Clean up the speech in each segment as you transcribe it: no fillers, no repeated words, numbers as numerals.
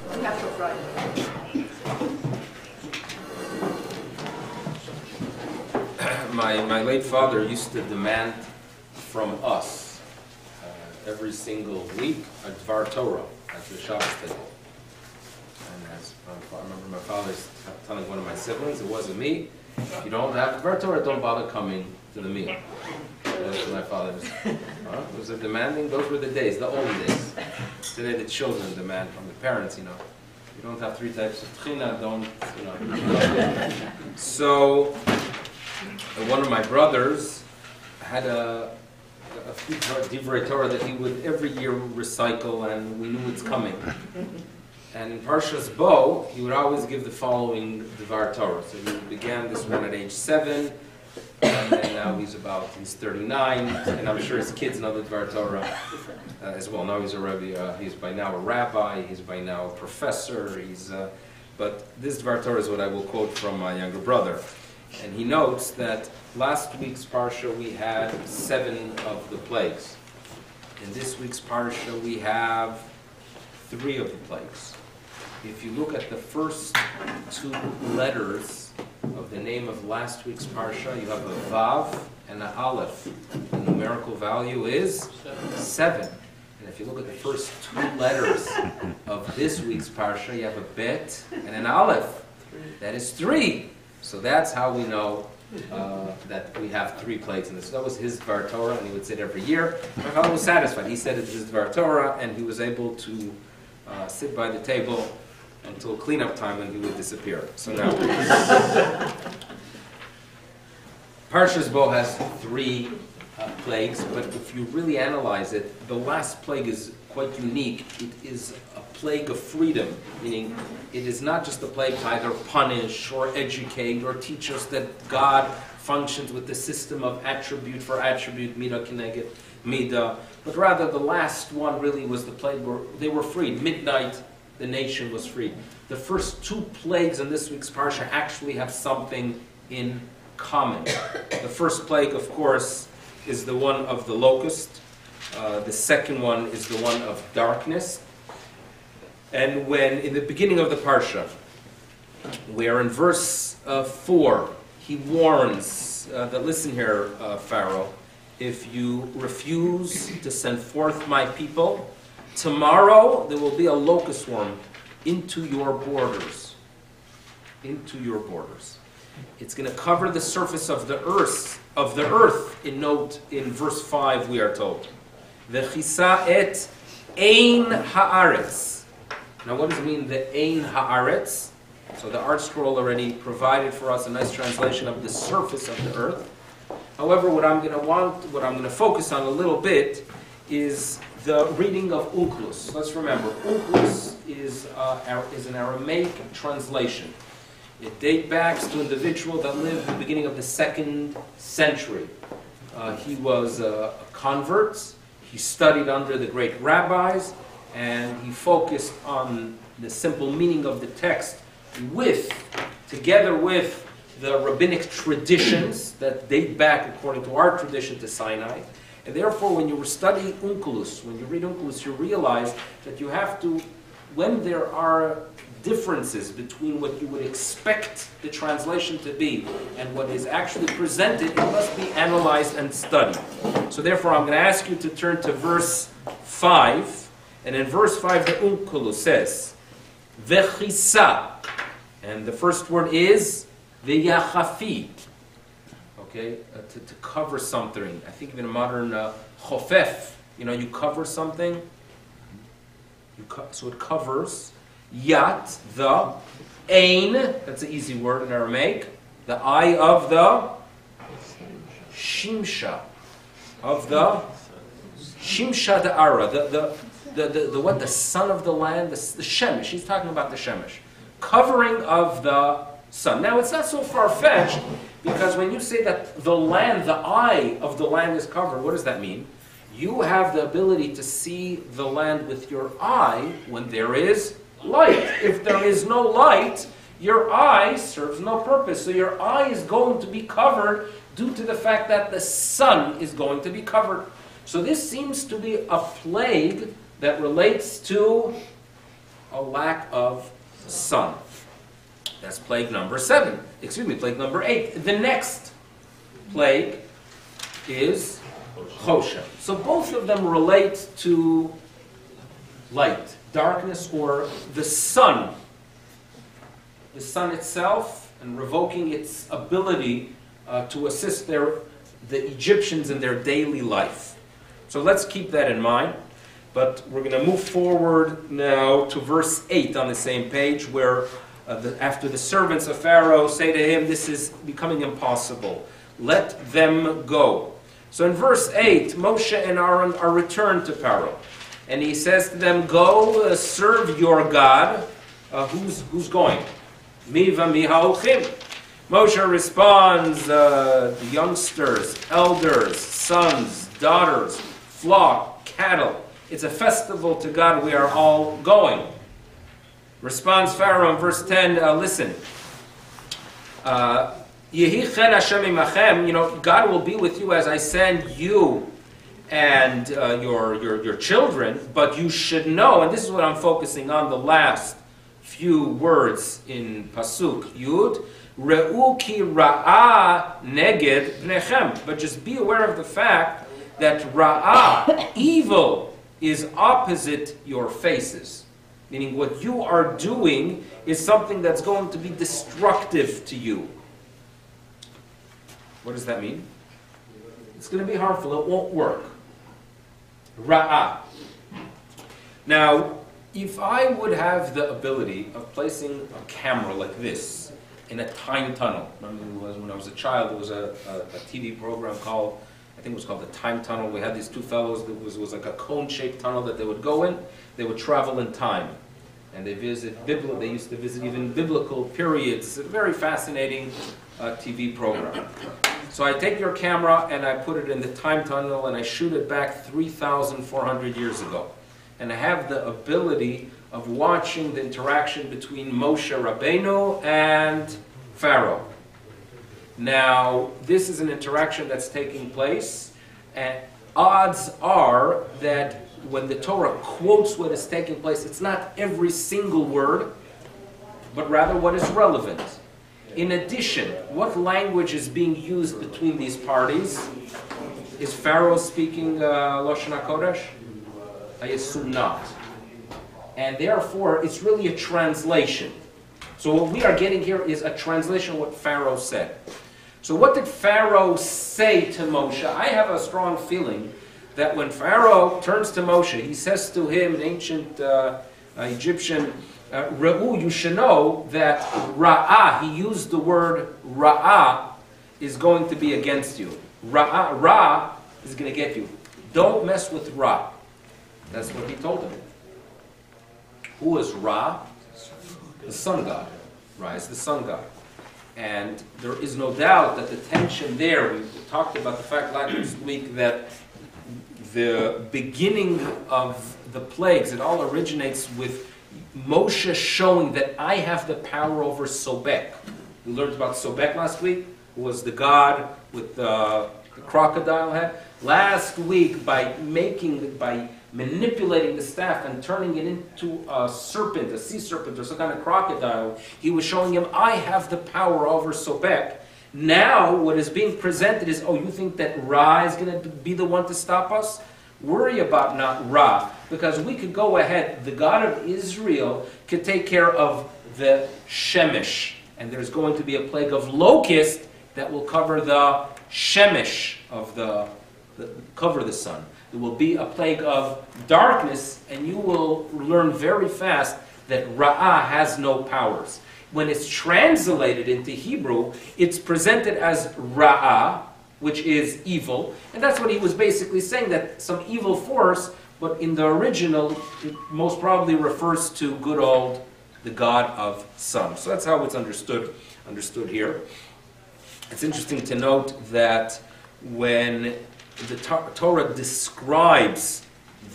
We have till Friday. My late father used to demand from us every single week a Dvar Torah at the Shabbos table. And as I remember my father telling one of my siblings, it wasn't me, if you don't have Dvar Torah, don't bother coming to the meal. That's what my father was. It was a demanding, those were the days, the old days. Today the children demand from the parents, you don't have three types of tchina, don't. So, one of my brothers had a few Divrei Torah that he would every year recycle, and we knew it's coming. And in Parshas Bo, he would always give the following Dvar Torah. So he began this one at age 7, and then now he's 39, and I'm sure his kids know the Dvar Torah as well. Now he's a Rebbe, he's by now a rabbi, he's by now a professor, but this Dvar Torah is what I will quote from my younger brother. And he notes that last week's Parsha we had 7 of the plagues. In this week's Parsha we have 3 of the plagues. If you look at the first 2 letters of the name of last week's Parsha, you have a Vav and an Aleph. The numerical value is 7. And if you look at the first 2 letters of this week's Parsha, you have a Bet and an Aleph. That is 3. So that's how we know that we have 3 plagues in this. That was his Dvar Torah, and he would say it every year. My father was satisfied. He said it's his Dvar Torah, and he was able to sit by the table until cleanup time when he would disappear. So now, Parshas Bo has 3 plagues, but if you really analyze it, the last plague is quite unique. It is a plague of freedom, meaning it is not just a plague to either punish or educate or teach us that God functions with the system of attribute for attribute, midah kineged midah, but rather the last one really was the plague where they were freed. Midnight, the nation was freed. The first 2 plagues in this week's Parsha actually have something in common. The first plague, of course, is the one of the locust. The second one is the one of darkness. And when, in the beginning of the Parsha, where in verse 4, he warns that, listen here, Pharaoh, if you refuse to send forth my people, tomorrow there will be a locust swarm into your borders. Into your borders. It's going to cover the surface of the earth. In verse 5, we are told, V'chisa et ein haaretz. Now, what does it mean, the ein haaretz? So the art scroll already provided for us a nice translation of the surface of the earth. However, what I'm going to focus on a little bit is the reading of Unkelus. Let's remember, Unkelus is an Aramaic translation. It dates back to an individual that lived in the beginning of the 2nd century. He was a convert. He studied under the great rabbis, and he focused on the simple meaning of the text together with the rabbinic traditions that date back, according to our tradition, to Sinai. And therefore, when you study Unkelus, when you read Unkelus, you realize that you have to, when there are differences between what you would expect the translation to be and what is actually presented, it must be analyzed and studied. So therefore, I'm going to ask you to turn to verse 5. And in verse 5, the Unkelus says, V'chisa. And the first word is V'yachafi. Okay, to cover something. I think even a modern chofef, you cover something. So it covers. Yat, the. Ein, that's an easy word in Aramaic. The eye of the Shimsha. Of the Shimsha da'ara. The son of the land, the Shemesh. He's talking about the Shemesh. Covering of the sun. Now, it's not so far-fetched, because when you say that the land, the eye of the land is covered, what does that mean? You have the ability to see the land with your eye when there is light. If there is no light, your eye serves no purpose. So your eye is going to be covered due to the fact that the sun is going to be covered. So this seems to be a plague that relates to a lack of sun. That's plague number 7. Excuse me, plague number 8. The next plague is Choshen. So both of them relate to light, darkness, or the sun. The sun itself, and revoking its ability to assist the Egyptians in their daily life. So let's keep that in mind. But we're going to move forward now to verse 8 on the same page, where after the servants of Pharaoh say to him, this is becoming impossible. Let them go. So in verse 8, Moshe and Aaron are returned to Pharaoh. And he says to them, go serve your God. Who's going? Miva mihaochim. Moshe responds, the youngsters, elders, sons, daughters, flock, cattle. It's a festival to God. We are all going. Responds Pharaoh in verse 10, listen. Yehi chen Hashem imachem, God will be with you as I send you and your children, but you should know, and this is what I'm focusing on, the last few words in Pasuk Yud, Re'u ki ra'ah neged pnechem. But just be aware of the fact that ra'ah, evil, is opposite your faces. Meaning what you are doing is something that's going to be destructive to you. What does that mean? It's going to be harmful. It won't work. Ra'ah. Now, if I would have the ability of placing a camera like this in a time tunnel, remember when I was a child, there was a TV program called, I think it was called The Time Tunnel. We had these two fellows, it was like a cone-shaped tunnel that they would go in. They would travel in time. And they used to visit even biblical periods. It's a very fascinating TV program. So I take your camera and I put it in the time tunnel and I shoot it back 3,400 years ago. And I have the ability of watching the interaction between Moshe Rabbeinu and Pharaoh. Now, this is an interaction that's taking place, and odds are that when the Torah quotes what is taking place, it's not every single word, but rather what is relevant. In addition, what language is being used between these parties? Is Pharaoh speaking Lashon HaKodesh? I assume not. And therefore, it's really a translation. So what we are getting here is a translation of what Pharaoh said. So what did Pharaoh say to Moshe? I have a strong feeling that when Pharaoh turns to Moshe, he says to him, an ancient Egyptian, Re'u, you should know that Ra'ah, he used the word Ra'ah, is going to be against you. Ra'ah, Ra is going to get you. Don't mess with Ra. That's what he told him. Who is Ra? The sun god. Ra is the sun god. And there is no doubt that the tension there, we talked about the fact last week that the beginning of the plagues, it all originates with Moshe showing that I have the power over Sobek. We learned about Sobek last week, who was the god with the crocodile head. Last week, by manipulating the staff and turning it into a serpent, a sea serpent, or some kind of crocodile, he was showing him, I have the power over Sobek. Now, what is being presented is, oh, you think that Ra is going to be the one to stop us? Worry about not Ra, because we could go ahead. The God of Israel could take care of the Shemesh, and there's going to be a plague of locust that will cover the Shemesh of cover the sun. There will be a plague of darkness, and you will learn very fast that Ra'ah has no powers. When it's translated into Hebrew, it's presented as Ra'ah, which is evil, and that's what he was basically saying, that some evil force, but in the original, it most probably refers to good old, the God of sun. So that's how it's understood here. It's interesting to note that when the Torah describes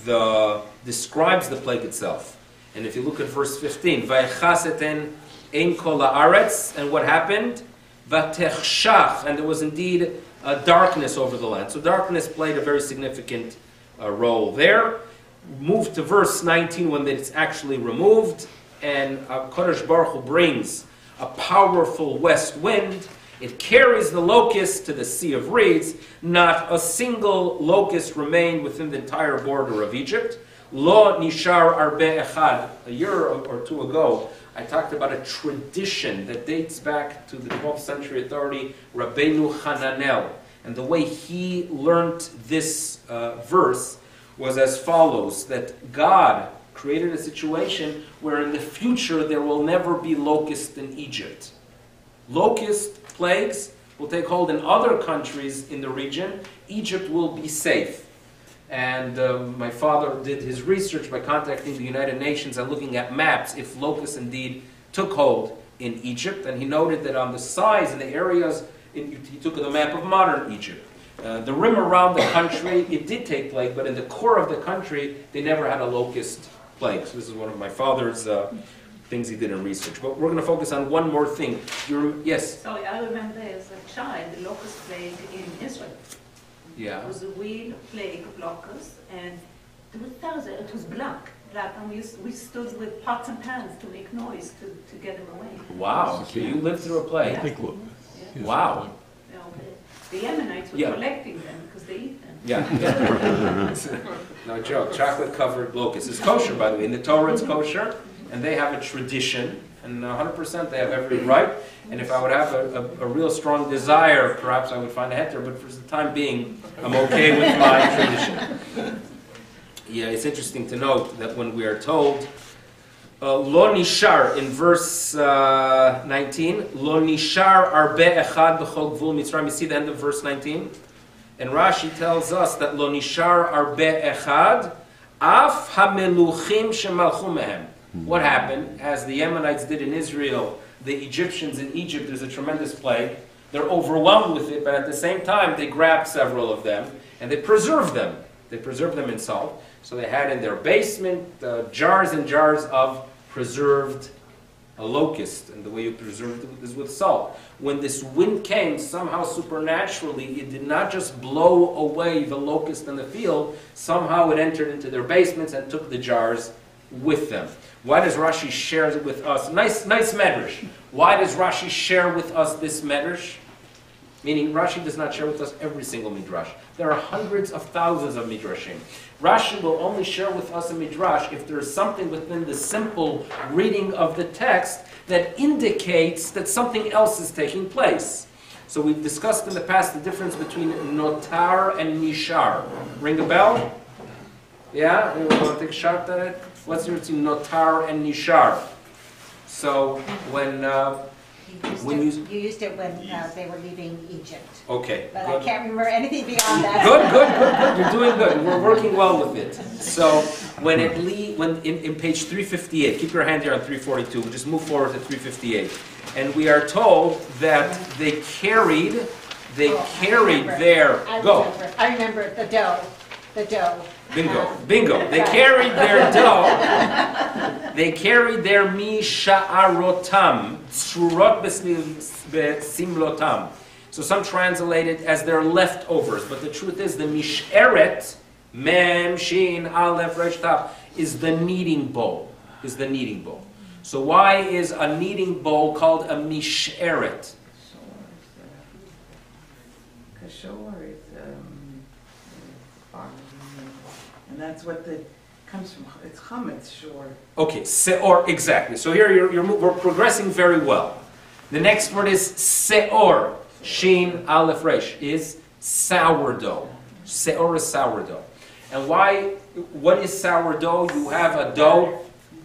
the plague itself, and if you look at verse 15, Vaychaseten ein kol haaretz, and what happened? Vatechshach, and there was indeed darkness over the land. So darkness played a very significant role there. move to verse 19 when it's actually removed, and Kodesh Baruch Hu brings a powerful west wind. It carries the locust to the Sea of Reeds. Not a single locust remained within the entire border of Egypt. Lo nishar arbe echad. A year or two ago, I talked about a tradition that dates back to the 12th century authority, Rabbeinu Hananel. And the way he learned this verse was as follows, that God created a situation where in the future there will never be locusts in Egypt. Locust plagues will take hold in other countries in the region. Egypt will be safe. And my father did his research by contacting the United Nations and looking at maps if locusts indeed took hold in Egypt. And he noted that on the sides and the areas, he took the map of modern Egypt. The rim around the country, it did take plague, but in the core of the country, they never had a locust plague. So this is one of my father's things he did in research. But we're going to focus on one more thing. Yes? Sorry, I remember as a child the locust plague in Israel. Yeah. It was a real plague of locusts, and there were thousands. It was black, and we stood with pots and pans to make noise to get them away. Wow, so you lived through a plague. Yeah. Wow. You know, the Yemenites were collecting them because they eat them. Yeah. No joke. Chocolate-covered locusts. It's kosher, by the way. In the Torah, it's kosher, and they have a tradition, and 100% they have every right. And if I would have a real strong desire, perhaps I would find a heter, but for the time being, I'm okay with my tradition. Yeah, it's interesting to note that when we are told, Lo nishar, in verse 19, Lo nishar arbe echad b'chol gvul Mitzrayim. You see the end of verse 19? And Rashi tells us that Lo nishar arbe echad, af hameluchim shemalchu mehem. What happened, as the Yemenites did in Israel, the Egyptians in Egypt, there's a tremendous plague. They're overwhelmed with it, but at the same time, they grabbed several of them, and they preserved them. They preserved them in salt. So they had in their basement jars and jars of preserved locust. And the way you preserved it is with salt. When this wind came, somehow supernaturally, it did not just blow away the locust in the field. Somehow it entered into their basements and took the jars with them. Why does Rashi share it with us? Nice medrash. Why does Rashi share with us this medrash? Meaning Rashi does not share with us every single midrash. There are hundreds of thousands of midrashim. Rashi will only share with us a midrash if there is something within the simple reading of the text that indicates that something else is taking place. So we've discussed in the past the difference between notar and nishar. Ring a bell? Yeah? You want to take a shot at it? What's the difference between notar and nishar? So when you used it when they were leaving Egypt. Okay. But good. I can't remember anything beyond that. Good. You're doing good. We're working well with it. So when in page 358, keep your hand here on 342. We'll just move forward to 358, and we are told that they carried their go. I remember the dough. Bingo. They carried their dough. They carried their misha'arotam, tzurot besimlotam. So some translate it as their leftovers, but the truth is the mish'eret, mem, shin, aleph, resh, taf, is the kneading bowl. So why is a kneading bowl called a mish'eret? Kashor is and that's what comes from. It's chametz shor. Okay, seor, exactly. So here we're progressing very well. The next word is seor, shin aleph resh, is sourdough. Seor is sourdough. And what is sourdough? You have a dough.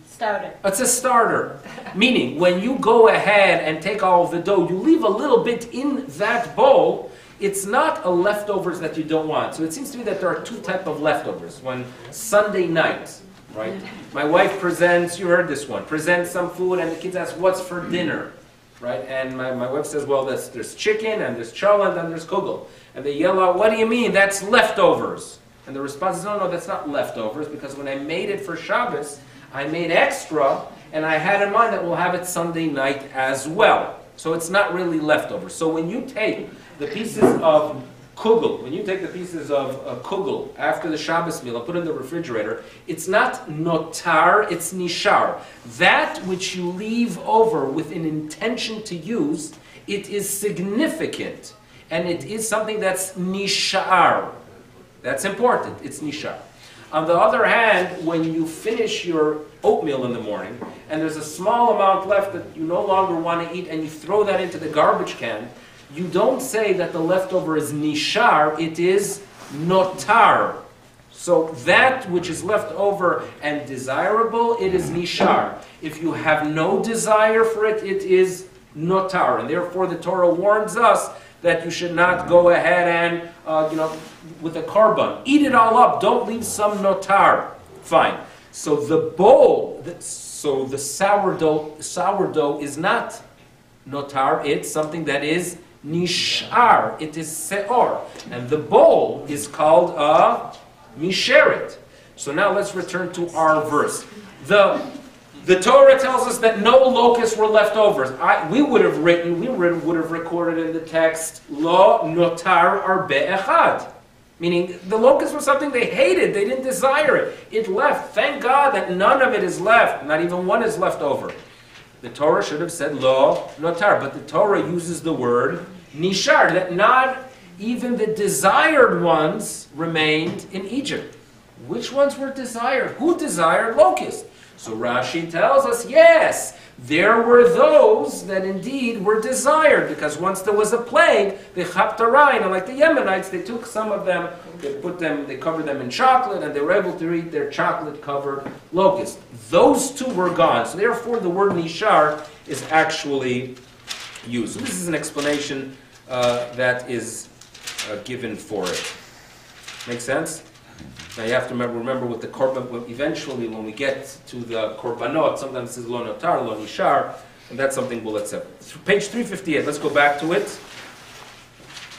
Starter. It's a starter. Meaning, when you go ahead and take all of the dough, you leave a little bit in that bowl. It's not a leftovers that you don't want. So it seems to me that there are two types of leftovers. When Sunday night, right? My wife presents, you heard this one, presents some food and the kids ask, what's for dinner? Right? And my wife says, well, there's chicken and there's cholent and there's kugel. And they yell out, what do you mean? That's leftovers. And the response is, no, that's not leftovers, because when I made it for Shabbos, I made extra, and I had in mind that we'll have it Sunday night as well. So it's not really leftovers. So when you take the pieces of kugel, when you take the pieces of kugel after the Shabbos meal and put it in the refrigerator, it's not notar, it's nishar. That which you leave over with an intention to use, it is significant. And it is something that's nishar. That's important, it's nishar. On the other hand, when you finish your oatmeal in the morning, and there's a small amount left that you no longer want to eat, and you throw that into the garbage can, you don't say that the leftover is nishar, it is notar. So that which is left over and desirable, it is nishar. If you have no desire for it, it is notar. And therefore the Torah warns us that you should not go ahead and, with a korban, eat it all up. Don't leave some notar. Fine. So the bowl, so the sourdough is not notar. It's something that is nishar. It is seor. And the bowl is called a misheret. So now let's return to our verse. The Torah tells us that no locusts were left over. We would have recorded in the text, lo notar arbe echad. Meaning, the locusts were something they hated, they didn't desire it. It left. Thank God that none of it is left, not even one is left over. The Torah should have said lo notar, but the Torah uses the word nishar, that not even the desired ones remained in Egypt. Which ones were desired? Who desired locusts? So Rashi tells us, yes, there were those that indeed were desired, because once there was a plague, the Chaptarain, and like the Yemenites, they took some of them, they covered them in chocolate, and they were able to eat their chocolate-covered locusts. Those two were gone. So therefore, the word nishar is actually used. So this is an explanation that is given for it. Make sense? Now you have to remember with the korban, eventually when we get to the korbanot, sometimes it says lo notar, lo nishar, and that's something we'll accept. Page 358, let's go back to it.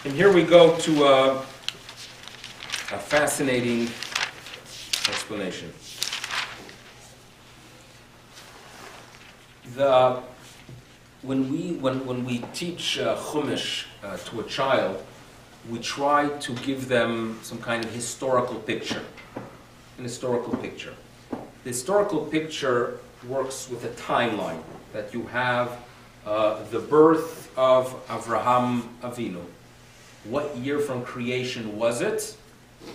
And here we go to a fascinating explanation. When we teach Chumash to a child, we try to give them some kind of historical picture. An historical picture. The historical picture works with a timeline, that you have the birth of Avraham Avinu. What year from creation was it?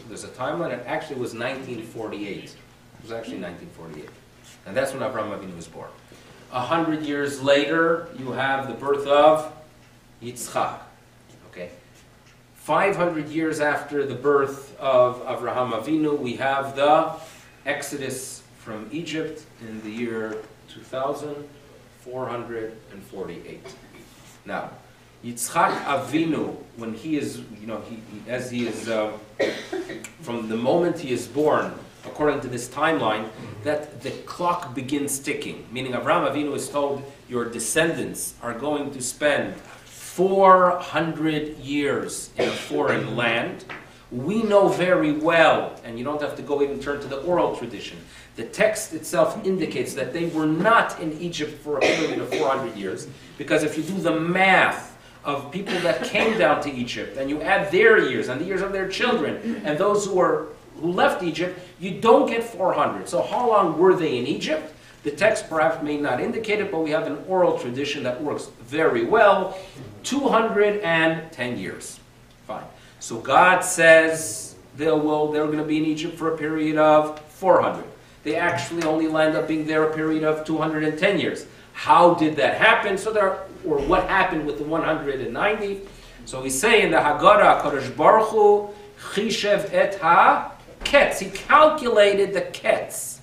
There's a timeline. It actually was 1948. It was actually 1948. And that's when Avraham Avinu was born. 100 years later, you have the birth of Yitzchak. Okay. 500 years after the birth of Avraham Avinu, we have the Exodus from Egypt in the year 2448. Now, Yitzchak Avinu, when he is, from the moment he is born, according to this timeline, that the clock begins ticking. Meaning Avraham Avinu is told, your descendants are going to spend 400 years in a foreign land. We know very well, and you don't have to go even turn to the oral tradition. The text itself indicates that they were not in Egypt for a period of 400 years, because if you do the math of people that came down to Egypt, and you add their years and the years of their children, and those who left Egypt, you don't get 400. So how long were they in Egypt? The text perhaps may not indicate it, but we have an oral tradition that works very well. 210 years. Fine. So God says they're going to be in Egypt for a period of 400. They actually only land up being there a period of 210 years. How did that happen? Or what happened with the 190? So we say in the Haggadah, Kadosh Baruch Hu chishev et ha-ketz. He calculated the ketz.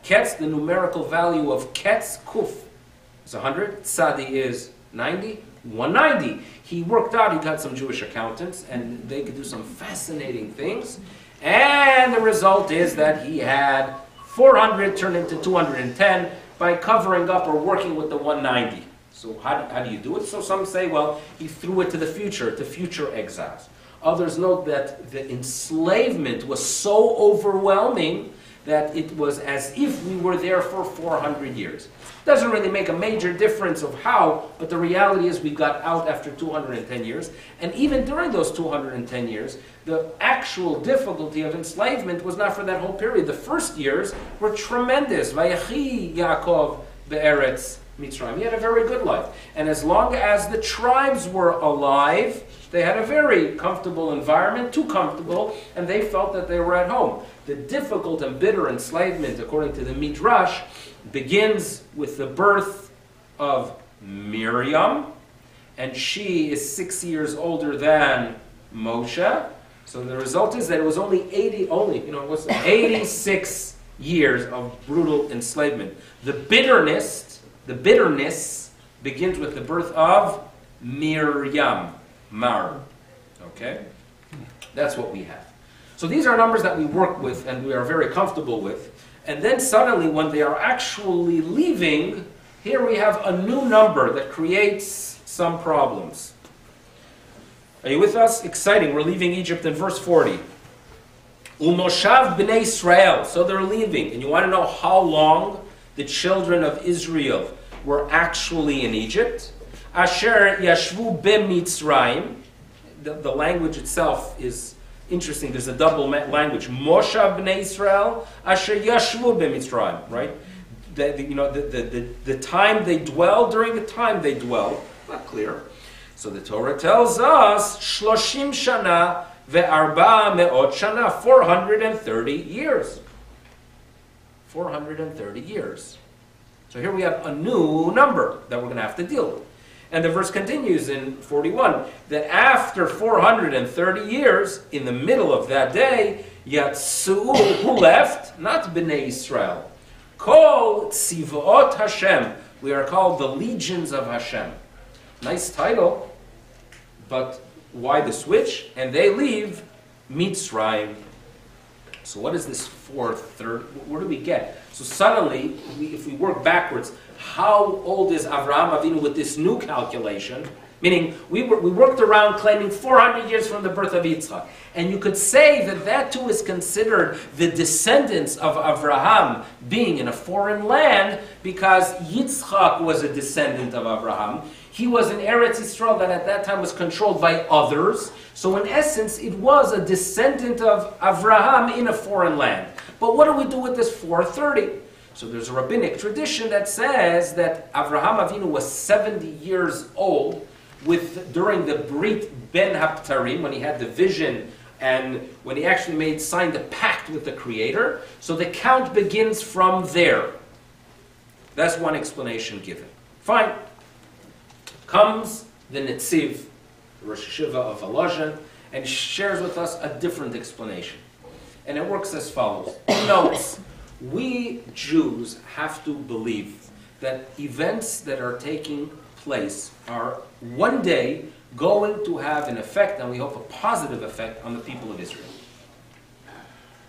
Ketz, the numerical value of ketz, kuf, is 100. Tzadi is 90. 190. He worked out, he got some Jewish accountants, and they could do some fascinating things. And the result is that he had 400 turned into 210 by covering up or working with the 190. So how do you do it? So some say, well, he threw it to the future, to future exiles. Others note that the enslavement was so overwhelming that it was as if we were there for 400 years. Doesn't really make a major difference of how, but the reality is we got out after 210 years. And even during those 210 years, the actual difficulty of enslavement was not for that whole period. The first years were tremendous. Vayechi Yaakov be'eretz Mitzrayim. He had a very good life. And as long as the tribes were alive, they had a very comfortable environment, too comfortable, and they felt that they were at home. The difficult and bitter enslavement, according to the Midrash, begins with the birth of Miriam, and she is 6 years older than Moshe. So the result is that it was only 86 years of brutal enslavement. The bitterness begins with the birth of Miriam, Mar. Okay? That's what we have. So these are numbers that we work with and we are very comfortable with. And then suddenly when they are actually leaving, here we have a new number that creates some problems. Are you with us? Exciting. We're leaving Egypt in verse 40. Umoshav b'nei Israel. So they're leaving. And you want to know how long the children of Israel were actually in Egypt? Asher yashvu b'Mitzrayim. The language itself is interesting. There's a double language. Moshav b'nei Israel. Asher yashvu b'Mitzrayim. Right? The time they dwell, during the time they dwell. Not clear. So the Torah tells us, Shloshim Shana ve'arba me'ot Shana, 430 years. 430 years. So here we have a new number that we're going to have to deal with. And the verse continues in 41, that after 430 years, in the middle of that day, Yatsu'u, who left? Not B'nai Israel. Kol Tzivot Hashem. We are called the legions of Hashem. Nice title, but why the switch? And they leave Mitzrayim. So what is this 430? Where do we get? So suddenly, if we work backwards, how old is Avraham Avinu with this new calculation? Meaning, we worked around claiming 400 years from the birth of Yitzchak. And you could say that that too is considered the descendants of Avraham being in a foreign land because Yitzchak was a descendant of Avraham. He was in Eretz Yisrael that at that time was controlled by others. So in essence, it was a descendant of Avraham in a foreign land. But what do we do with this 430? So there's a rabbinic tradition that says that Avraham Avinu was 70 years old during the Brit Ben Haptarim, when he had the vision and when he actually signed a pact with the Creator. So the count begins from there. That's one explanation given. Fine. Comes the Netziv, the Rosh Hashiva of Volozhin, and shares with us a different explanation. And it works as follows. He notes, we Jews have to believe that events that are taking place are one day going to have an effect, and we hope a positive effect, on the people of Israel.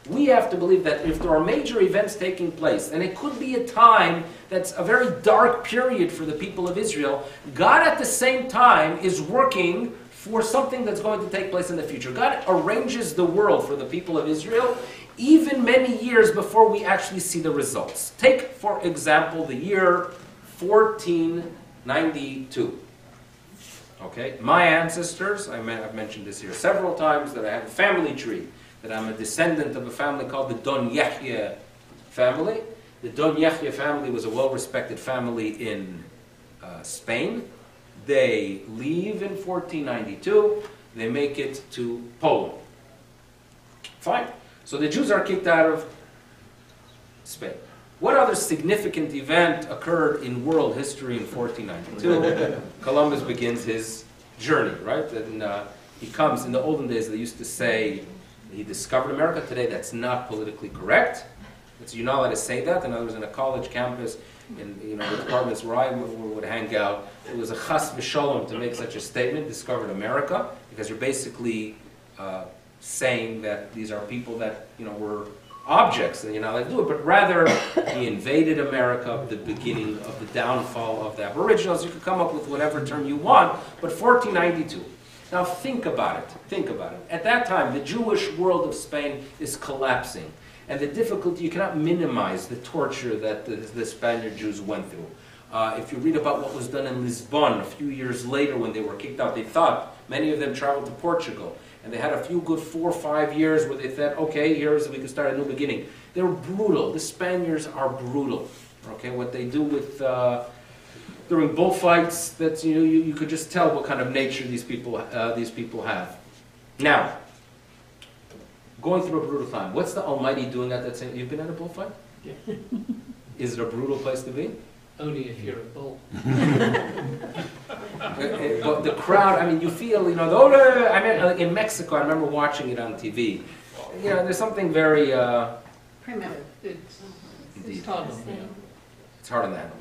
We have to believe that if there are major events taking place, and it could be a time that's a very dark period for the people of Israel, God at the same time is working for something that's going to take place in the future. God arranges the world for the people of Israel even many years before we actually see the results. Take, for example, the year 1492. Okay, my ancestors, I've mentioned this here several times, that I have a family tree, that I'm a descendant of a family called the Don Yechye family. The Don Yechye family was a well-respected family in Spain. They leave in 1492. They make it to Poland. Fine. So the Jews are kicked out of Spain. What other significant event occurred in world history in 1492? Columbus begins his journey, right? And he comes, in the olden days they used to say he discovered America. Today that's not politically correct. You're not allowed to say that. In other words, in a college campus, in the departments where I would hang out, it was a chas v'sholom to make such a statement, discovered America, because you're basically saying that these are people that were objects, and you're not allowed to do it, but rather he invaded America, the beginning of the downfall of the Aboriginals. You could come up with whatever term you want, but 1492. Now think about it. Think about it. At that time, the Jewish world of Spain is collapsing. And the difficulty, you cannot minimize the torture that the Spaniard Jews went through. If you read about what was done in Lisbon a few years later when they were kicked out, they thought, many of them traveled to Portugal, and they had a few good 4 or 5 years where they thought, okay, we can start a new beginning. They were brutal. The Spaniards are brutal. Okay, what they do with during bullfights, that's you could just tell what kind of nature these people have. Now, going through a brutal time. What's the Almighty doing at that same? You've been at a bullfight? Yeah. Is it a brutal place to be? Only if you're a bull. But the crowd, I mean, you feel, in Mexico, I remember watching it on TV. There's something very... Primitive. It's hard on me. It's hard on the animal.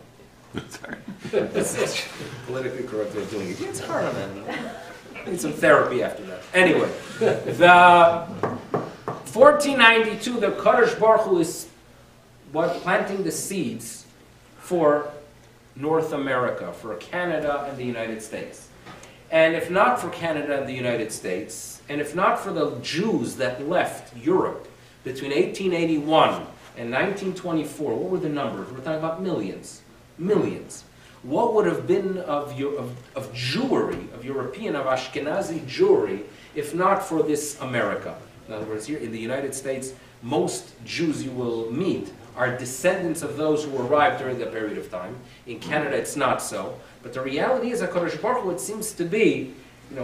Sorry. It's politically correct way of doing it. It's hard on the animal. Need some therapy after that. Anyway, the 1492, the Kadosh Baruch Hu is planting the seeds for North America, for Canada and the United States. And if not for Canada and the United States, and if not for the Jews that left Europe between 1881 and 1924, what were the numbers? We're talking about millions. Millions. What would have been of Jewry, of European, of Ashkenazi Jewry, if not for this America? In other words, here in the United States, most Jews you will meet are descendants of those who arrived during that period of time. In Canada, it's not so. But the reality is, HaKadosh Baruch Hu, it seems to be, we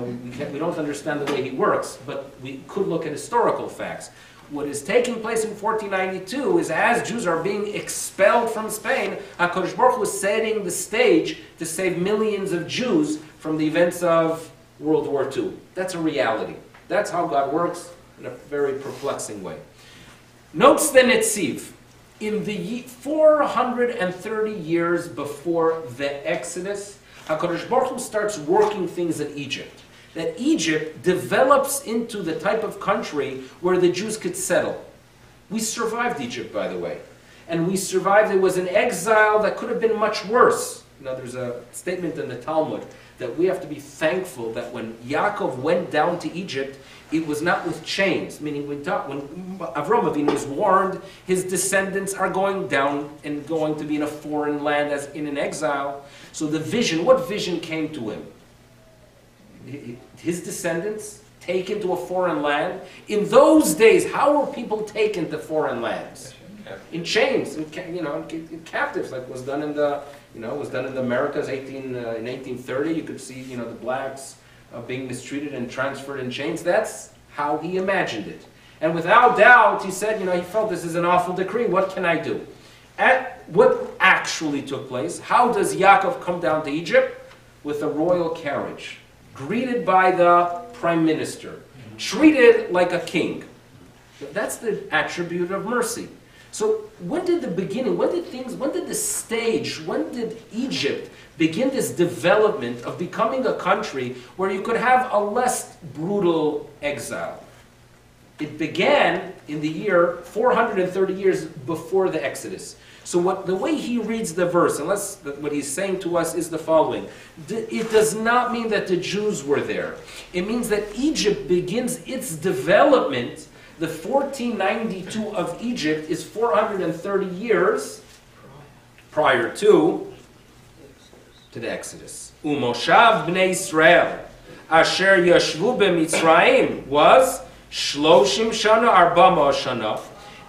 don't understand the way he works, but we could look at historical facts. What is taking place in 1492 is as Jews are being expelled from Spain, HaKadosh Baruch Hu is setting the stage to save millions of Jews from the events of World War II. That's a reality. That's how God works in a very perplexing way. Notes the Netziv. In the 430 years before the Exodus, HaKadosh Baruch Hu starts working things in Egypt. That Egypt develops into the type of country where the Jews could settle. We survived Egypt, by the way. And we survived, it was an exile that could have been much worse. There's a statement in the Talmud that we have to be thankful that when Yaakov went down to Egypt, it was not with chains, meaning when Avram Avinu was warned, his descendants are going down and going to be in a foreign land as in an exile. So the vision, what vision came to him? His descendants taken to a foreign land. In those days, how were people taken to foreign lands? In chains, in captives, like was done in the Americas in 1830. You could see the blacks being mistreated and transferred in chains. That's how he imagined it. And without doubt, he said, he felt this is an awful decree. What can I do? What actually took place? How does Yaakov come down to Egypt? With a royal carriage, greeted by the prime minister, treated like a king. That's the attribute of mercy. So when did Egypt begin this development of becoming a country where you could have a less brutal exile? It began in the year 430 years before the Exodus. So the way he reads the verse, what he's saying to us is the following. It does not mean that the Jews were there. It means that Egypt begins its development. The 1492 of Egypt is 430 years prior to the Exodus. Umoshav bnei Israel asher yashvu b'Mitzrayim was shloshim shana arba'ma shana.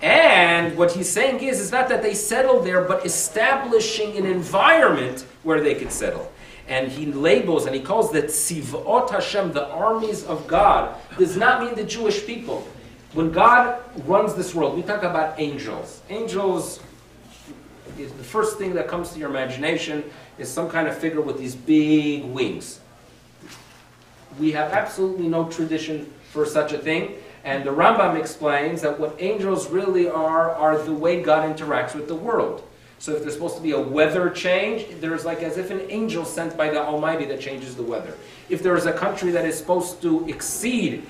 And what he's saying is not that they settled there, but establishing an environment where they could settle. And he labels and he calls that Tzivot Hashem, the armies of God, does not mean the Jewish people. When God runs this world, we talk about angels. Angels, is the first thing that comes to your imagination is some kind of figure with these big wings. We have absolutely no tradition for such a thing. And the Rambam explains that what angels really are the way God interacts with the world. So if there's supposed to be a weather change, there's like as if an angel sent by the Almighty that changes the weather. If there is a country that is supposed to exceed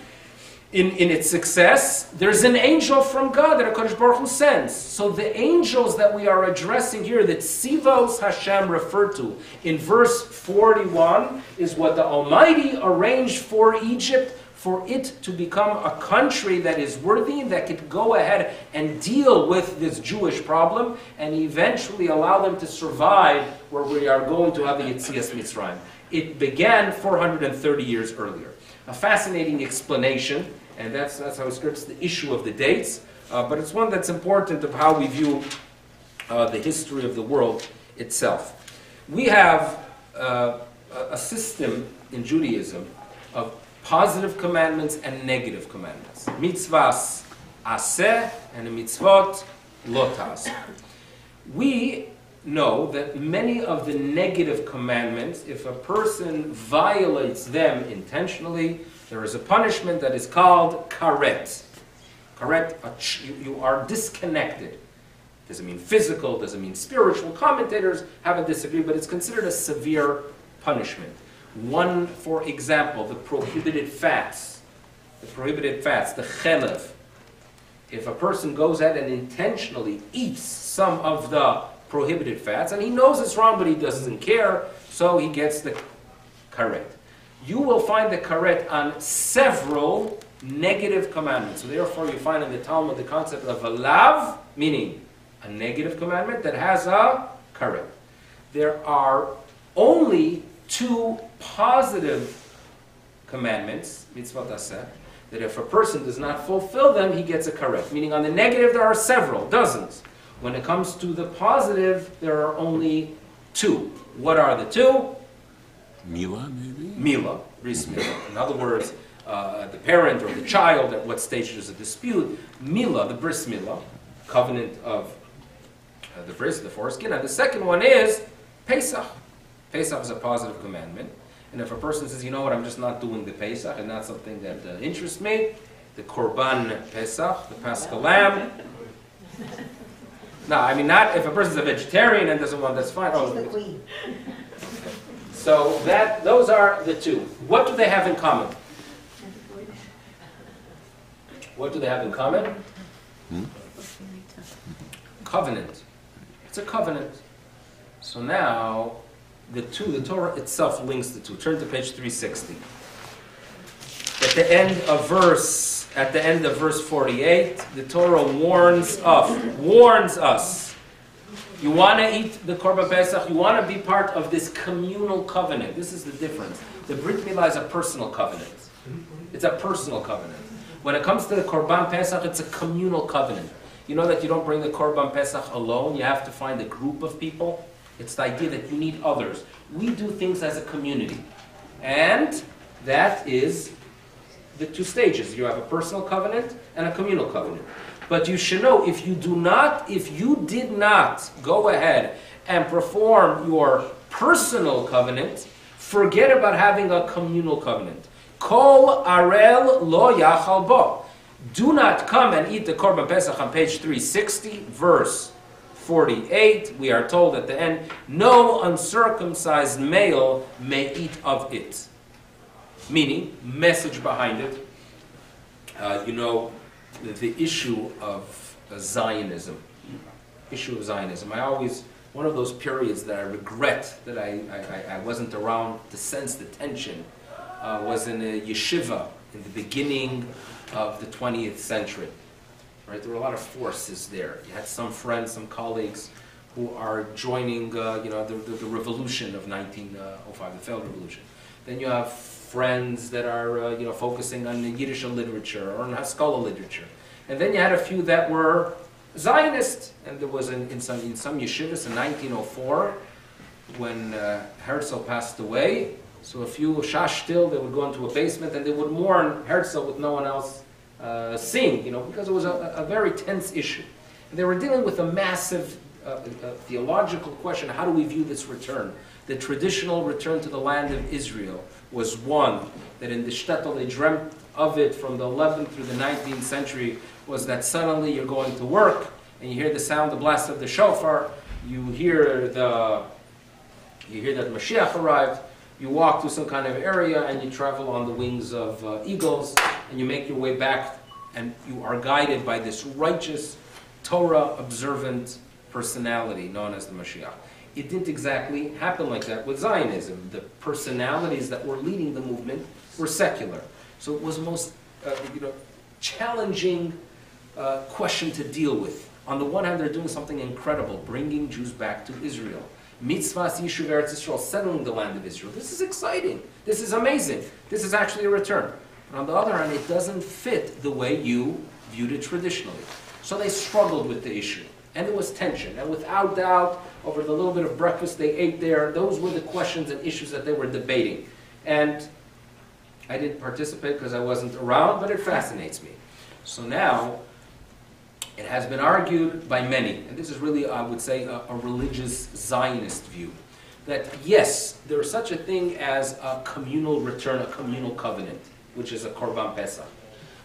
in its success, there's an angel from God that HaKadosh Baruch Hu sends. So the angels that we are addressing here, that Tzivos Hashem referred to in verse 41, is what the Almighty arranged for Egypt for it to become a country that is worthy, that could go ahead and deal with this Jewish problem and eventually allow them to survive where we are going to have the Yetzias Mitzrayim. It began 430 years earlier. A fascinating explanation, and that's how it skirts the issue of the dates, but it's one that's important of how we view the history of the world itself. We have a system in Judaism of positive commandments and negative commandments. Mitzvahs aseh and mitzvot lo ta'aseh. We know that many of the negative commandments, if a person violates them intentionally, there is a punishment that is called karet. Karet, you are disconnected. Does it mean physical? Does it mean spiritual? Commentators have a disagree, but it's considered a severe punishment. One, for example, the prohibited fats. The chelev. If a person goes ahead and intentionally eats some of the prohibited fats, and he knows it's wrong, but he doesn't care, so he gets the karet. You will find the karet on several negative commandments. So therefore you find in the Talmud the concept of a lav, meaning a negative commandment that has a karet. There are only 2 positive commandments, mitzvot aseh, that if a person does not fulfill them, he gets a karet. Meaning on the negative there are several, dozens. When it comes to the positive, there are only 2. What are the 2? Mila, maybe? Mila, bris mila. In other words, the parent or the child, at what stage there's a dispute. Mila, the bris mila, covenant of the bris, the foreskin. And the second one is Pesach. Pesach is a positive commandment. And if a person says, you know what, I'm just not doing the Pesach, and not something that interests me, the Korban Pesach, the Paschal Lamb. No, I mean, not if a person's a vegetarian and doesn't want, that's fine. She's the queen. So those are the 2. What do they have in common? What do they have in common? Covenant. It's a covenant. So now, the Torah itself links the 2. Turn to page 360. At the end of verse 48, the Torah warns us. You want to eat the Korban Pesach, you want to be part of this communal covenant. This is the difference. The Brit Milah is a personal covenant. It's a personal covenant. When it comes to the Korban Pesach, it's a communal covenant. You know that you don't bring the Korban Pesach alone, you have to find a group of people. It's the idea that you need others. We do things as a community. And that is the 2 stages. You have a personal covenant and a communal covenant. But you should know, if you did not go ahead and perform your personal covenant, forget about having a communal covenant. Kol arel lo yachal bo. Do not come and eat the Korban Pesach on page 360, verse 48. We are told at the end, no uncircumcised male may eat of it. Meaning, message behind it. The issue of Zionism. One of those periods that I regret that I wasn't around to sense the tension was in a yeshiva in the beginning of the 20th century. Right? There were a lot of forces there. You had some friends, some colleagues who are joining the revolution of 1905, the failed revolution. Then you have friends that are focusing on Yiddish literature or on Haskalah literature. And then you had a few that were Zionist. And there was in some yeshivas in 1904 when Herzl passed away. So a few shash still, they would go into a basement and they would mourn Herzl with no one else seeing, because it was a very tense issue. And they were dealing with a massive theological question: how do we view this return? The traditional return to the land of Israel was one that in the shtetl they dreamt of it from the 11th through the 19th century, was that suddenly you're going to work and you hear the sound, the blast of the shofar, you hear that Mashiach arrived, you walk to some kind of area and you travel on the wings of eagles and you make your way back and you are guided by this righteous, Torah-observant personality known as the Mashiach. It didn't exactly happen like that with Zionism. The personalities that were leading the movement were secular. So it was the most challenging question to deal with. On the one hand, they're doing something incredible, bringing Jews back to Israel. Mitzvahs Yishuv Eretz Yisrael, settling the land of Israel. This is exciting. This is amazing. This is actually a return. And on the other hand, it doesn't fit the way you viewed it traditionally. So they struggled with the issue. And there was tension. And without doubt, over the little bit of breakfast they ate there, those were the questions and issues that they were debating. And I didn't participate because I wasn't around, but it fascinates me. So now, it has been argued by many, and this is really, I would say, a religious Zionist view, that yes, there is such a thing as a communal return, a communal covenant, which is a Korban Pesach.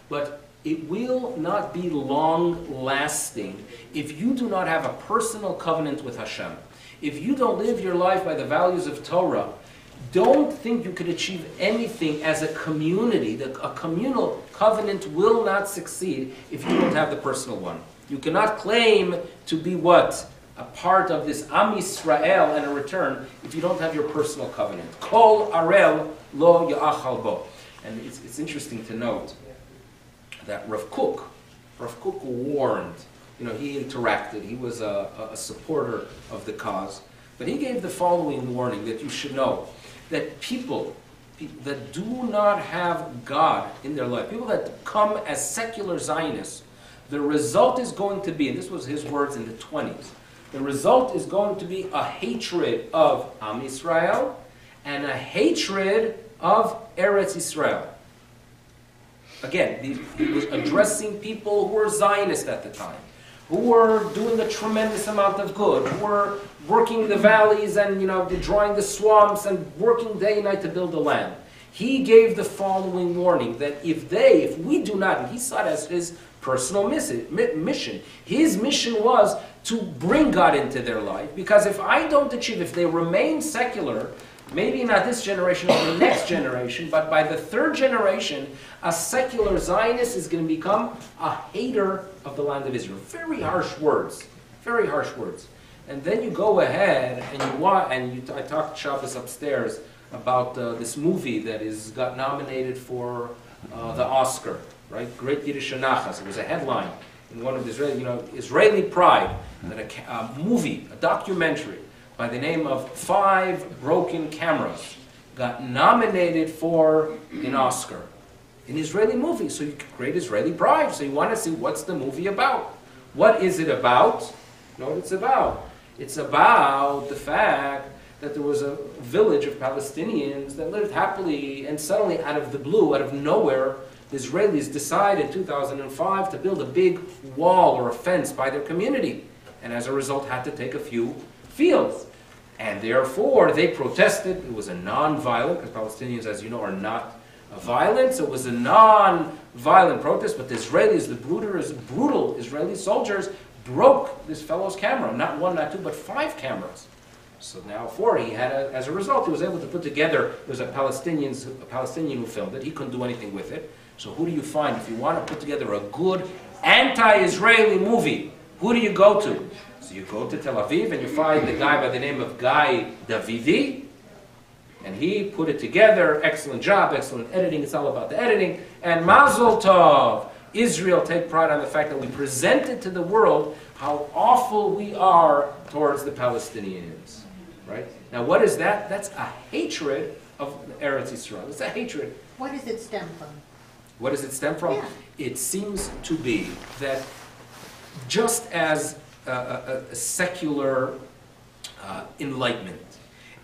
But it will not be long-lasting if you do not have a personal covenant with Hashem. If you don't live your life by the values of Torah, don't think you could achieve anything as a community. A communal covenant will not succeed if you don't have the personal one. You cannot claim to be what? A part of this Am Yisrael and a return if you don't have your personal covenant. Kol arel lo ya'achal bo. And it's interesting to note that Rav Kook warned, he interacted, he was a supporter of the cause, but he gave the following warning that you should know, that people that do not have God in their life, people that come as secular Zionists, the result is going to be, and this was his words in the 20s, the result is going to be a hatred of Am Yisrael and a hatred of Eretz Yisrael. Again, he was addressing people who were Zionists at the time, who were doing a tremendous amount of good, who were working the valleys and drawing the swamps and working day and night to build the land. He gave the following warning that if we do not, and he saw it as his personal mission. His mission was to bring God into their life, because if I don't achieve, if they remain secular, maybe not this generation or the next generation, but by the third generation, a secular Zionist is going to become a hater of the land of Israel. Very harsh words. Very harsh words. And then you go ahead and I talked Shabbos upstairs about this movie that got nominated for the Oscar, right? Great Yiddish Nachas. It was a headline in one of the Israeli Pride, that a movie, a documentary by the name of 5 Broken Cameras got nominated for an Oscar. An Israeli movie, so you can create Israeli pride. So you want to see what's the movie about. What is it about? You know what it's about? It's about the fact that there was a village of Palestinians that lived happily, and suddenly out of the blue, out of nowhere, the Israelis decide in 2005 to build a big wall or a fence by their community. And as a result had to take a few fields. And therefore they protested. It was a non-violent, because Palestinians, as you know, are not violent. So it was a non-violent protest, but the Israelis, the brutal Israeli soldiers, broke this fellow's camera. Not 1, not 2, but 5 cameras. So now 4, as a result, he was able to put together, there was a Palestinian who filmed it. He couldn't do anything with it. So who do you find? If you want to put together a good anti-Israeli movie, who do you go to? So you go to Tel Aviv and you find the guy by the name of Guy Davidi, and he put it together. Excellent job, excellent editing. It's all about the editing. And Mazel Tov, Israel, take pride on the fact that we presented to the world how awful we are towards the Palestinians. Right? Now what is that? That's a hatred of Eretz Yisrael. It's a hatred. What does it stem from? What does it stem from? Yeah. It seems to be that just as a secular enlightenment,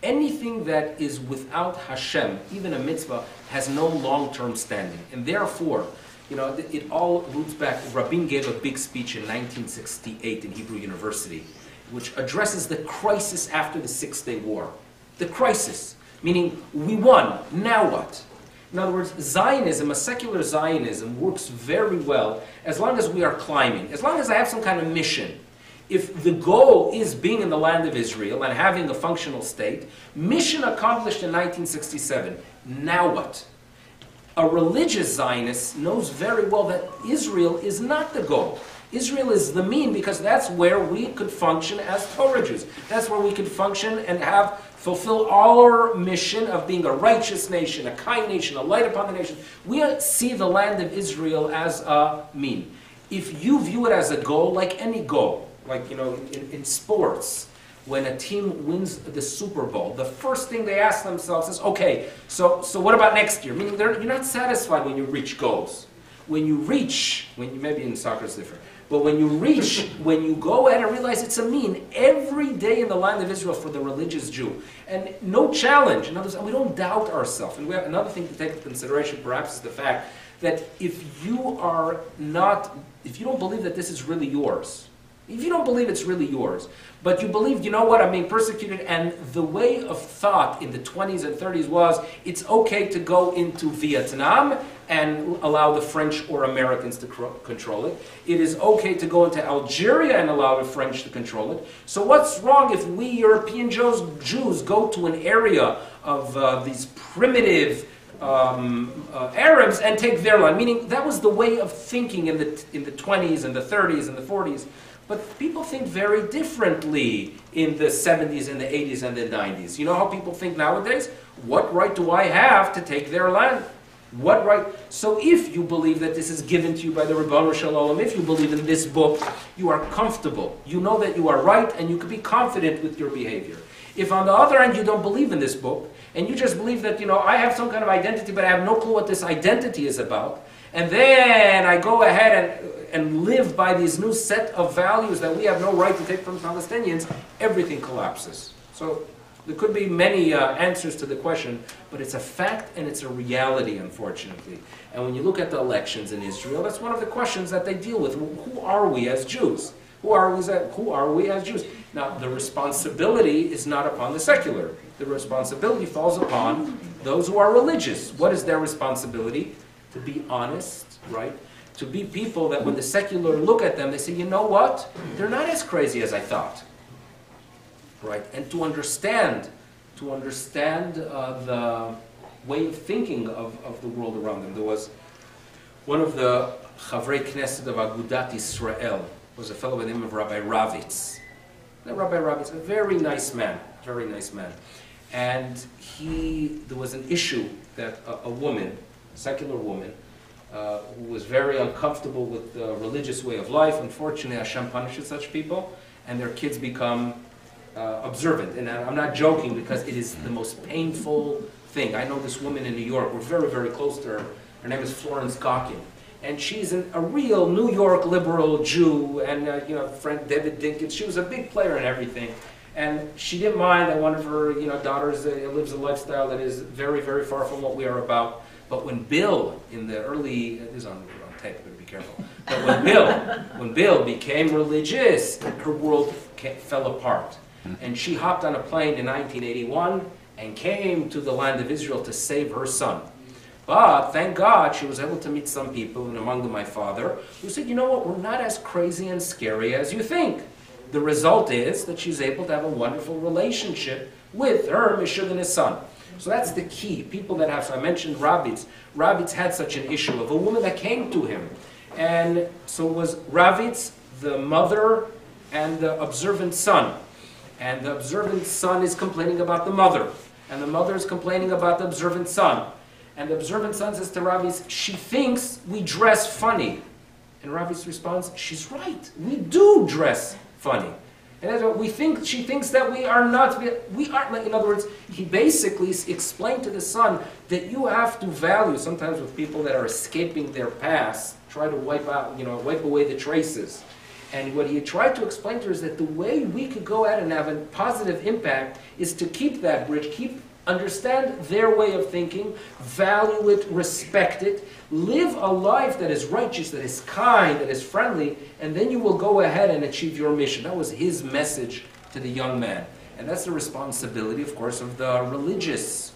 anything that is without Hashem, even a mitzvah, has no long-term standing. And therefore, it all roots back. Rabin gave a big speech in 1968 in Hebrew University, which addresses the crisis after the Six-Day War. The crisis, meaning we won, now what? In other words, Zionism, a secular Zionism, works very well as long as we are climbing, as long as I have some kind of mission. If the goal is being in the land of Israel and having a functional state, mission accomplished in 1967, now what? A religious Zionist knows very well that Israel is not the goal. Israel is the mean, because that's where we could function as Torah Jews. That's where we could function and have fulfill our mission of being a righteous nation, a kind nation, a light upon the nation. We see the land of Israel as a mean. If you view it as a goal, like any goal, like in sports, when a team wins the Super Bowl, the first thing they ask themselves is, okay, so what about next year? Meaning you're not satisfied when you reach goals. Maybe in soccer it's different, but when you go ahead and realize it's a mean every day in the land of Israel for the religious Jew, and no challenge. In other words, we don't doubt ourselves. And we have another thing to take into consideration, perhaps, is the fact that if you don't believe that this is really yours, if you don't believe it's really yours, but you believe, I'm being persecuted, and the way of thought in the 20s and 30s was, it's okay to go into Vietnam and allow the French or Americans to control it. It is okay to go into Algeria and allow the French to control it. So what's wrong if we European Jews go to an area of these primitive Arabs and take their land? Meaning that was the way of thinking in the 20s and the 30s and the 40s. But people think very differently in the 70s and the 80s and the 90s. You know how people think nowadays? What right do I have to take their land? What right? So if you believe that this is given to you by the Ribono Shel Olam, if you believe in this book, you are comfortable. You know that you are right and you can be confident with your behavior. If on the other hand you don't believe in this book, and you just believe that, I have some kind of identity, but I have no clue what this identity is about, and then I go ahead and live by these new set of values that we have no right to take from Palestinians, everything collapses. So there could be many answers to the question, but it's a fact and it's a reality, unfortunately. And when you look at the elections in Israel, that's one of the questions that they deal with. Who are we as Jews? Who are we as Jews? Now, the responsibility is not upon the secular. The responsibility falls upon those who are religious. What is their responsibility? To be honest, right? To be people that when the secular look at them, they say, you know what? They're not as crazy as I thought. Right? And to understand the way of thinking of the world around them. There was one of the Chavrei Knesset of Agudat Israel, was a fellow by the name of Rabbi Ravitz. Now, Rabbi Ravitz, a very nice man. And there was an issue that a woman, secular woman, who was very uncomfortable with the religious way of life. Unfortunately, Hashem punishes such people, and their kids become observant. And I'm not joking, because it is the most painful thing. I know this woman in New York. We're very, very close to her. Her name is Florence Gawkin. And she's a real New York liberal Jew, and friend David Dinkins. She was a big player in everything. And she didn't mind that one of her daughters lives a lifestyle that is very, very far from what we are about. But when Bill, in the early, this is on tape, better be careful. But when Bill became religious, her world fell apart. And she hopped on a plane in 1981 and came to the land of Israel to save her son. But thank God she was able to meet some people, and among them my father, who said, you know what, we're not as crazy and scary as you think. The result is that she's able to have a wonderful relationship with her Mishug and his son. So that's the key. People that have, so I mentioned Ravitz. Ravitz had such an issue of a woman that came to him. And so it was Ravitz, the mother, and the observant son. And the observant son is complaining about the mother. And the mother is complaining about the observant son. And the observant son says to Ravitz, she thinks we dress funny. And Ravitz responds, she's right. We do dress funny. And that's what she thinks that we are not. We aren't. In other words, he basically explained to the son that you have to value. Sometimes with people that are escaping their past, try to wipe away the traces. And what he tried to explain to her is that the way we could go out and have a positive impact is to keep that bridge, understand their way of thinking, value it, respect it, live a life that is righteous, that is kind, that is friendly, and then you will go ahead and achieve your mission. That was his message to the young man. And that's the responsibility, of course, of the religious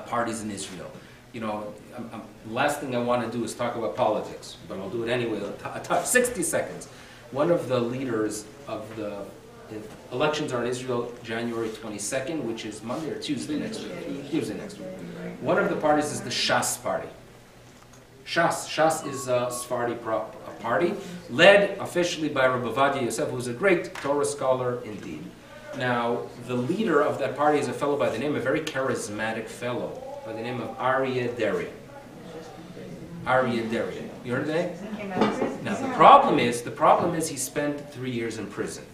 parties in Israel. The last thing I want to do is talk about politics, but I'll do it anyway. A touch, 60 seconds. One of the leaders of the elections are in Israel January 22nd, which is Monday or Tuesday next week. Tuesday next week. One of the parties is the Shas party. Shas is a Sephardi party, led officially by Rabbi Milevsky, who is a great Torah scholar indeed. Now, the leader of that party is a fellow by the name, a very charismatic fellow, by the name of Aryeh Deri. Aryeh Deri. You heard of the name? Came out of prison. Now, the problem is he spent 3 years in prison.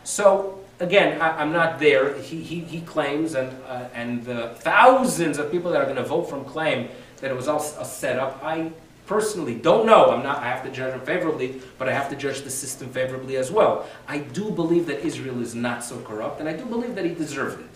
So, again, I'm not there. He claims, and the thousands of people that are going to vote for him claim that it was all a setup. I personally don't know. I have to judge him favorably, but I have to judge the system favorably as well. I do believe that Israel is not so corrupt, and I do believe that he deserved it.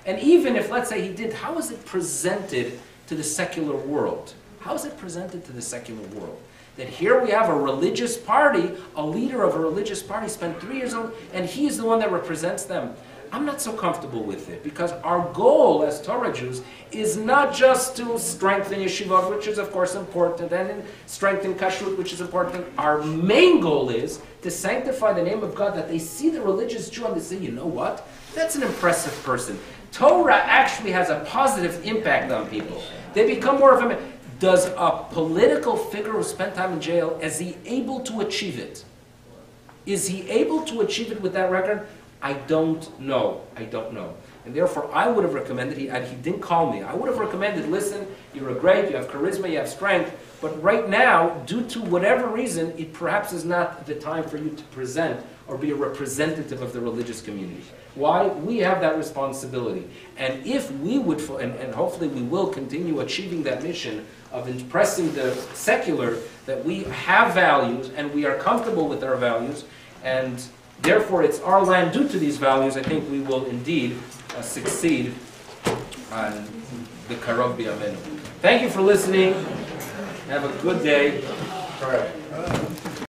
And even if, let's say, he did, how is it presented to the secular world? How is it presented to the secular world? That here we have a religious party, a leader of a religious party spent 3 years on, and he's the one that represents them. I'm not so comfortable with it, because our goal as Torah Jews is not just to strengthen yeshivot, which is of course important, and strengthen kashrut, which is important. Our main goal is to sanctify the name of God, that they see the religious Jew and they say, you know what? That's an impressive person. Torah actually has a positive impact on people. They become more of a... Does a political figure who spent time in jail, is he able to achieve it? Is he able to achieve it with that record? I don't know. I don't know. And therefore, I would have recommended, he didn't call me, I would have recommended, listen, you're great, you have charisma, you have strength, but right now, due to whatever reason, it perhaps is not the time for you to present or be a representative of the religious community. Why? We have that responsibility. And if we would, and hopefully we will continue achieving that mission of impressing the secular, that we have values and we are comfortable with our values, and therefore it's our land due to these values, I think we will indeed succeed on the Karov B'Yameinu. Thank you for listening. Have a good day.